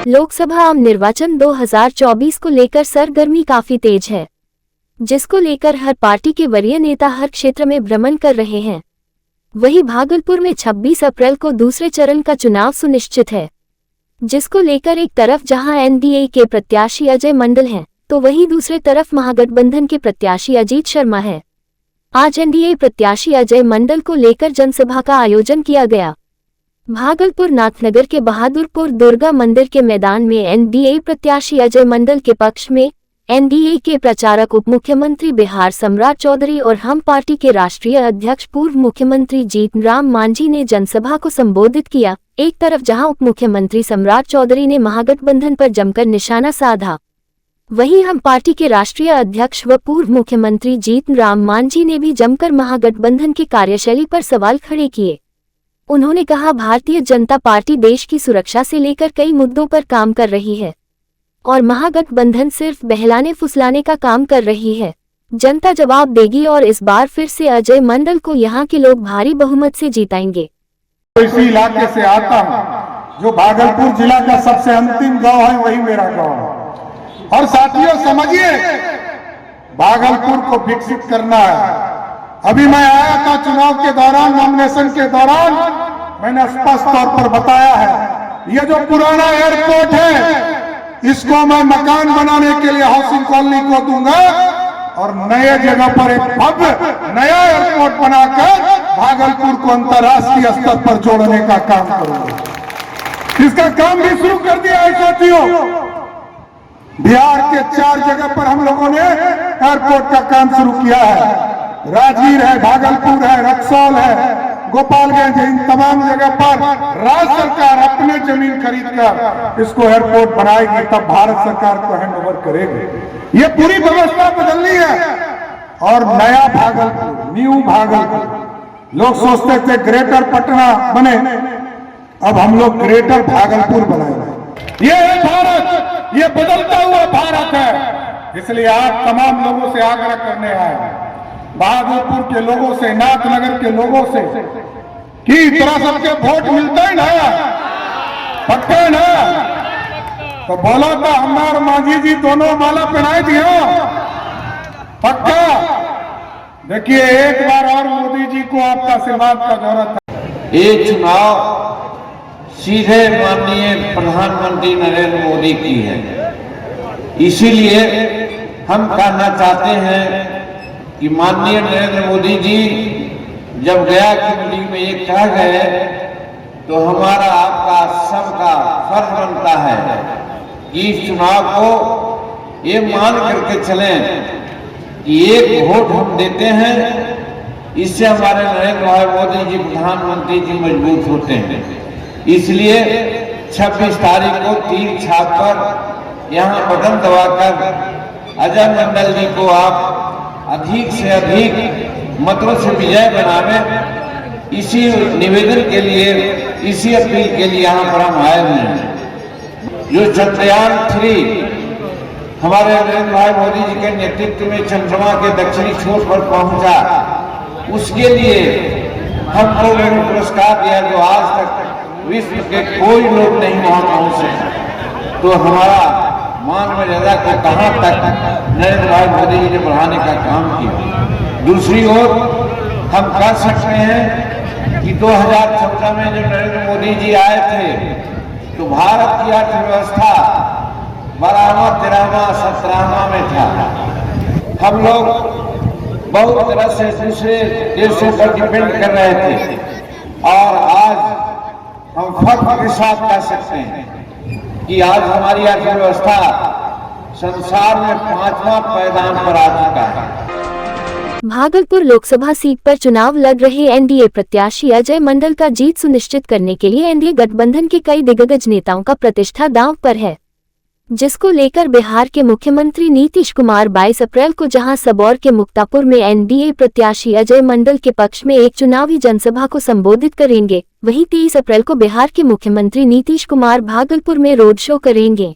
लोकसभा आम निर्वाचन 2024 को लेकर सरगर्मी काफी तेज है, जिसको लेकर हर पार्टी के वरीय नेता हर क्षेत्र में भ्रमण कर रहे हैं। वहीं भागलपुर में 26 अप्रैल को दूसरे चरण का चुनाव सुनिश्चित है, जिसको लेकर एक तरफ जहां एनडीए के प्रत्याशी अजय मंडल हैं, तो वहीं दूसरे तरफ महागठबंधन के प्रत्याशी अजीत शर्मा है। आज एनडीए प्रत्याशी अजय मंडल को लेकर जनसभा का आयोजन किया गया। भागलपुर नाथनगर के बहादुरपुर दुर्गा मंदिर के मैदान में एनडीए प्रत्याशी अजय मंडल के पक्ष में एनडीए के प्रचारक उप मुख्यमंत्री बिहार सम्राट चौधरी और हम पार्टी के राष्ट्रीय अध्यक्ष पूर्व मुख्यमंत्री जीतन राम मांझी ने जनसभा को संबोधित किया। एक तरफ जहां उप मुख्यमंत्री सम्राट चौधरी ने महागठबंधन पर जमकर निशाना साधा, वहीं हम पार्टी के राष्ट्रीय अध्यक्ष व पूर्व मुख्यमंत्री जीतन राम मांझी ने भी जमकर महागठबंधन की कार्यशैली पर सवाल खड़े किए। उन्होंने कहा, भारतीय जनता पार्टी देश की सुरक्षा से लेकर कई मुद्दों पर काम कर रही है और महागठबंधन सिर्फ बहलाने फुसलाने का काम कर रही है। जनता जवाब देगी और इस बार फिर से अजय मंडल को यहां के लोग भारी बहुमत से जिताएंगे। इसी इलाके से आता हूं, जो भागलपुर जिला का सबसे अंतिम गांव है, वही मेरा गांव है। और साथियों समझिए, भागलपुर को विकसित करना है। अभी मैं आया था चुनाव के दौरान, नॉमिनेशन के दौरान मैंने स्पष्ट तौर पर बताया है, ये जो पुराना एयरपोर्ट है इसको मैं मकान बनाने के लिए हाउसिंग कॉलोनी को दूंगा और नए जगह पर एक भव्य नया एयरपोर्ट बनाकर भागलपुर को अंतर्राष्ट्रीय स्तर पर जोड़ने का काम करूंगा। इसका काम भी शुरू कर दिया है साथियों। बिहार के 4 जगह पर हम लोगों ने एयरपोर्ट का काम शुरू किया है। राजगीर है, भागलपुर है, रक्सौल है, गोपालगंज है। इन तमाम जगह पर राज्य सरकार अपने जमीन खरीदकर इसको एयरपोर्ट बनाएगी, तब भारत सरकार को हैंडओवर करेगी। ये पूरी व्यवस्था बदलनी है। और नया भागलपुर, न्यू भागलपुर, लोग सोचते थे ग्रेटर पटना बने, अब हम लोग ग्रेटर भागलपुर बनाएंगे। ये है भारत, ये बदलता हुआ भारत है। इसलिए आप तमाम लोगों से आग्रह करने आए, भागलपुर के लोगों से, नाथनगर के लोगों से, कि तरह सबके वोट मिलता है ना, पक्का है ना? तो बोला था हमारे मांझी जी दोनों माला पहनाए दिया, पक्का। देखिए एक बार और मोदी जी को आपका आशीर्वाद का जरूरत है। ये चुनाव सीधे माननीय प्रधानमंत्री नरेंद्र मोदी की है, इसीलिए हम कहना चाहते हैं कि माननीय नरेंद्र मोदी जी जब गया की मीटिंग में ये कह गए, तो हमारा आपका सबका फर्ज बनता है कि इस चुनाव को ये मान करके चलें कि एक वोट हम देते हैं, इससे हमारे नरेंद्र भाई मोदी जी प्रधानमंत्री जी मजबूत होते हैं। इसलिए 26 तारीख को तीर छाप कर यहाँ बटन दबाकर अजय मंडल जी को आप अधिक से अधिक मतों से विजय बनावे, इसी निवेदन के लिए, इसी अपील के लिए यहाँ पर हम आए हुए हैं। जो चंद्रयान 3 हमारे नरेंद्र भाई मोदी जी के नेतृत्व में चंद्रमा के दक्षिणी छोर पर पहुंचा, उसके लिए हम लोगों ने पुरस्कार दिया, जो आज तक विश्व के कोई लोग नहीं वहां पहुंचे। तो हमारा मान मर्यादा को कहां तक नरेंद्र भाई मोदी जी ने बढ़ाने का काम किया। दूसरी ओर हम कह सकते हैं कि 2014 में जब नरेंद्र मोदी जी आए थे, तो भारत की अर्थव्यवस्था 12वां, 13वां, 17वां में था। हम लोग बहुत तरह से दूसरे देशों पर डिपेंड कर रहे थे, और आज हम फख्र के साथ कह सकते हैं कि आज हमारी अर्थव्यवस्था संसार में 5वां पायदान पर आ चुका है। भागलपुर लोकसभा सीट पर चुनाव लड़ रहे एनडीए प्रत्याशी अजय मंडल का जीत सुनिश्चित करने के लिए एनडीए गठबंधन के कई दिग्गज नेताओं का प्रतिष्ठा दांव पर है, जिसको लेकर बिहार के मुख्यमंत्री नीतीश कुमार 22 अप्रैल को जहां सबौर के मुक्तापुर में एनडीए प्रत्याशी अजय मंडल के पक्ष में एक चुनावी जनसभा को संबोधित करेंगे, वहीं 23 अप्रैल को बिहार के मुख्यमंत्री नीतीश कुमार भागलपुर में रोड शो करेंगे।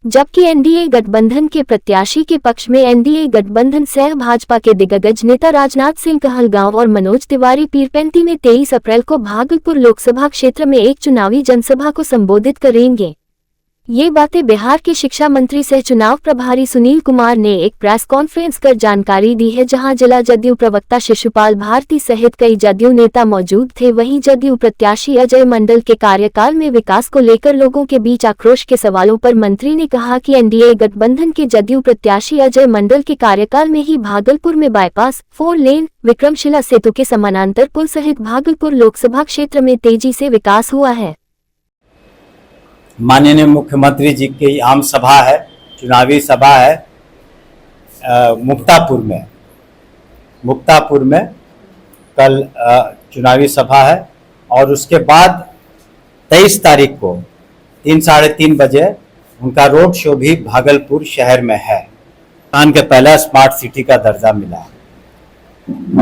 जबकि एनडीए गठबंधन के प्रत्याशी के पक्ष में एनडीए गठबंधन सह भाजपा के दिग्गज नेता राजनाथ सिंह कहलगांव और मनोज तिवारी पीरपेंती में 23 अप्रैल को भागलपुर लोकसभा क्षेत्र में एक चुनावी जनसभा को संबोधित करेंगे। ये बातें बिहार के शिक्षा मंत्री सह चुनाव प्रभारी सुनील कुमार ने एक प्रेस कॉन्फ्रेंस कर जानकारी दी है, जहां जिला जदयू प्रवक्ता शिशुपाल भारती सहित कई जदयू नेता मौजूद थे। वहीं जदयू प्रत्याशी अजय मंडल के कार्यकाल में विकास को लेकर लोगों के बीच आक्रोश के सवालों पर मंत्री ने कहा कि एनडीए गठबंधन के जदयू प्रत्याशी अजय मंडल के कार्यकाल में ही भागलपुर में बाईपास, 4 लेन, विक्रमशिला सेतु के समानांतर पुल सहित भागलपुर लोकसभा क्षेत्र में तेजी से विकास हुआ है। माननीय मुख्यमंत्री जी की आम सभा है, चुनावी सभा है मुक्तापुर में कल चुनावी सभा है और उसके बाद 23 तारीख को 3-3:30 बजे उनका रोड शो भी भागलपुर शहर में है। हिंदुस्तान के पहला स्मार्ट सिटी का दर्जा मिला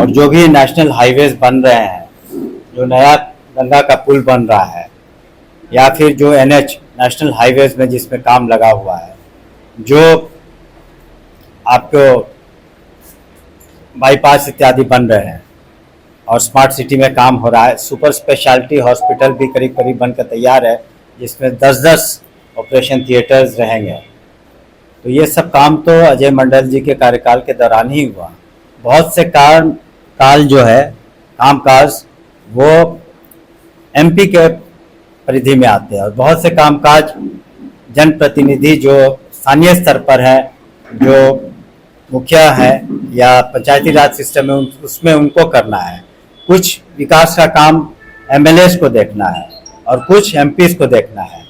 और जो भी नेशनल हाईवेज बन रहे हैं, जो नया गंगा का पुल बन रहा है या फिर जो NH नेशनल हाईवेज में जिसमें काम लगा हुआ है, जो आपको बाईपास इत्यादि बन रहे हैं और स्मार्ट सिटी में काम हो रहा है। सुपर स्पेशलिटी हॉस्पिटल भी करीब करीब बनकर तैयार है, जिसमें 10-10 ऑपरेशन थिएटर्स रहेंगे। तो ये सब काम तो अजय मंडल जी के कार्यकाल के दौरान ही हुआ। बहुत से काल जो है कामकाज वो MP के परिधि में आते हैं और बहुत से कामकाज जनप्रतिनिधि जो स्थानीय स्तर पर है, जो मुखिया है या पंचायती राज सिस्टम में, उसमें उनको करना है। कुछ विकास का काम MLAs को देखना है और कुछ MPs को देखना है।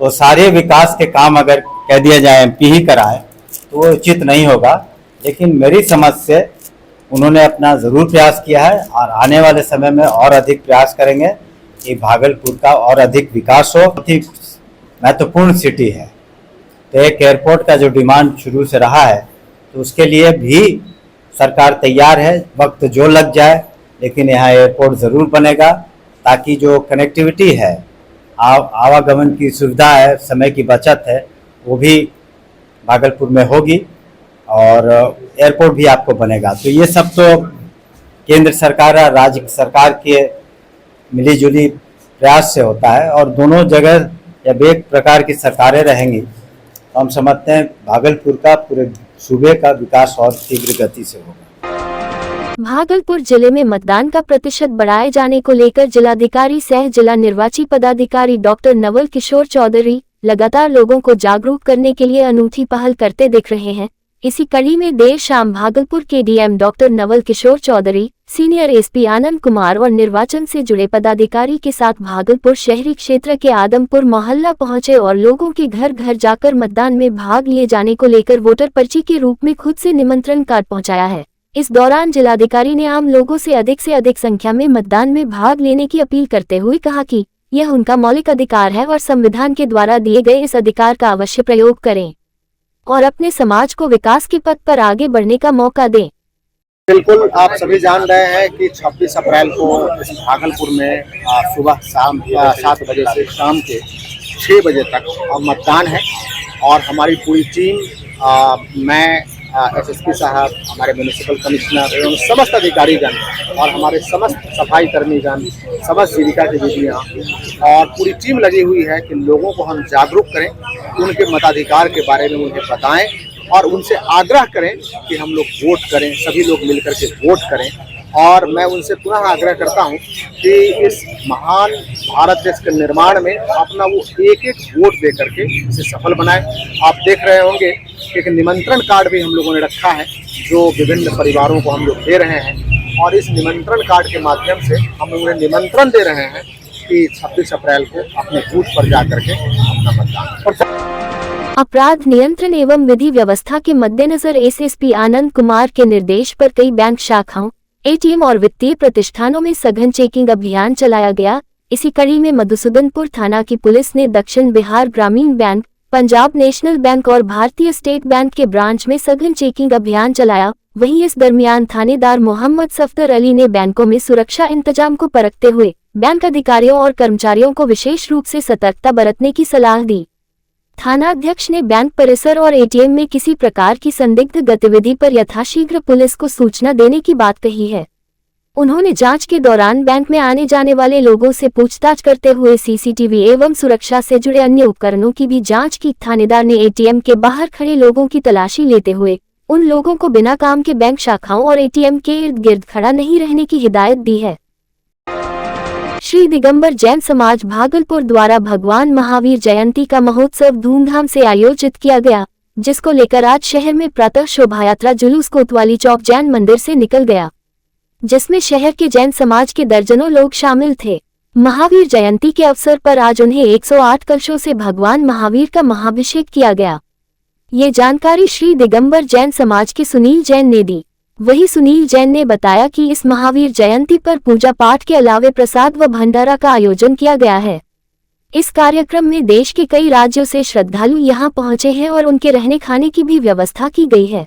तो सारे विकास के काम अगर कह दिया जाए MP ही कराए तो वो उचित नहीं होगा, लेकिन मेरी समझ से उन्होंने अपना ज़रूर प्रयास किया है और आने वाले समय में और अधिक प्रयास करेंगे कि भागलपुर का और अधिक विकास हो। बहुत ही महत्वपूर्ण सिटी है, तो एक एयरपोर्ट का जो डिमांड शुरू से रहा है, तो उसके लिए भी सरकार तैयार है। वक्त जो लग जाए, लेकिन यहाँ एयरपोर्ट ज़रूर बनेगा ताकि जो कनेक्टिविटी है, आवागमन की सुविधा है, समय की बचत है, वो भी भागलपुर में होगी और एयरपोर्ट भी आपको बनेगा। तो ये सब तो केंद्र सरकार और राज्य सरकार के मिलीजुली प्रयास से होता है और दोनों जगह जब एक प्रकार की सरकारें रहेंगी तो हम समझते हैं भागलपुर का पूरे सूबे का विकास और तीव्र गति से होगा। भागलपुर जिले में मतदान का प्रतिशत बढ़ाए जाने को लेकर जिलाधिकारी सह जिला निर्वाची पदाधिकारी डॉक्टर नवल किशोर चौधरी लगातार लोगों को जागरूक करने के लिए अनूठी पहल करते दिख रहे हैं। इसी कड़ी में देर शाम भागलपुर के DM doctor Naval Kishore Chaudhary, senior SP Anand Kumar और निर्वाचन से जुड़े पदाधिकारी के साथ भागलपुर शहरी क्षेत्र के आदमपुर मोहल्ला पहुंचे और लोगों के घर घर जाकर मतदान में भाग लिए जाने को लेकर वोटर पर्ची के रूप में खुद से निमंत्रण कार्ड पहुंचाया है। इस दौरान जिलाधिकारी ने आम लोगों से अधिक संख्या में मतदान में भाग लेने की अपील करते हुए कहा कि यह उनका मौलिक अधिकार है और संविधान के द्वारा दिए गए इस अधिकार का अवश्य प्रयोग करें और अपने समाज को विकास के पथ पर आगे बढ़ने का मौका दें। बिल्कुल, आप सभी जान रहे हैं कि 26 अप्रैल को इस भागलपुर में सुबह 7 बजे से शाम के 6 बजे तक मतदान है और हमारी पूरी टीम, मैं, SSP साहब, हमारे म्यूनिसिपल कमिश्नर एवं समस्त अधिकारीगण और हमारे समस्त सफाई कर्मीगण, समस्त जीविका की दीदियाँ और पूरी टीम लगी हुई है कि लोगों को हम जागरूक करें, उनके मताधिकार के बारे में उन्हें बताएं और उनसे आग्रह करें कि हम लोग वोट करें, सभी लोग मिलकर के वोट करें। और मैं उनसे पुनः आग्रह करता हूं कि इस महान भारत देश के निर्माण में अपना वो एक वोट दे करके इसे सफल बनाएं। आप देख रहे होंगे कि एक निमंत्रण कार्ड भी हम लोगों ने रखा है जो विभिन्न परिवारों को हम लोग दे रहे हैं और इस निमंत्रण कार्ड के माध्यम से हम उन्हें निमंत्रण दे रहे हैं कि 26 अप्रैल को अपने बूथ पर जा करके अपना मतदान। अपराध नियंत्रण एवं विधि व्यवस्था के मद्देनजर SSP आनंद कुमार के निर्देश पर कई बैंक शाखाओं, ATM और वित्तीय प्रतिष्ठानों में सघन चेकिंग अभियान चलाया गया। इसी कड़ी में मधुसूदनपुर थाना की पुलिस ने दक्षिण बिहार ग्रामीण बैंक, पंजाब नेशनल बैंक और भारतीय स्टेट बैंक के ब्रांच में सघन चेकिंग अभियान चलाया। वहीं इस दरमियान थानेदार मोहम्मद सफदर अली ने बैंकों में सुरक्षा इंतजाम को परखते हुए बैंक अधिकारियों और कर्मचारियों को विशेष रूप से सतर्कता बरतने की सलाह दी। थानाध्यक्ष ने बैंक परिसर और ATM में किसी प्रकार की संदिग्ध गतिविधि पर यथाशीघ्र पुलिस को सूचना देने की बात कही है। उन्होंने जांच के दौरान बैंक में आने जाने वाले लोगों से पूछताछ करते हुए सीसीटीवी एवं सुरक्षा से जुड़े अन्य उपकरणों की भी जांच की। थानेदार ने एटीएम के बाहर खड़े लोगों की तलाशी लेते हुए उन लोगों को बिना काम के बैंक शाखाओं और एटीएम के इर्द गिर्द खड़ा नहीं रहने की हिदायत दी है। श्री दिगंबर जैन समाज भागलपुर द्वारा भगवान महावीर जयंती का महोत्सव धूमधाम से आयोजित किया गया, जिसको लेकर आज शहर में प्रातः शोभायात्रा जुलूस कोतवाली चौक जैन मंदिर से निकल गया, जिसमें शहर के जैन समाज के दर्जनों लोग शामिल थे। महावीर जयंती के अवसर पर आज उन्हें 108 कलशों से भगवान महावीर का महाभिषेक किया गया। ये जानकारी श्री दिगंबर जैन समाज के सुनील जैन ने दी। वही सुनील जैन ने बताया कि इस महावीर जयंती पर पूजा पाठ के अलावे प्रसाद व भंडारा का आयोजन किया गया है। इस कार्यक्रम में देश के कई राज्यों से श्रद्धालु यहां पहुंचे हैं और उनके रहने खाने की भी व्यवस्था की गई है।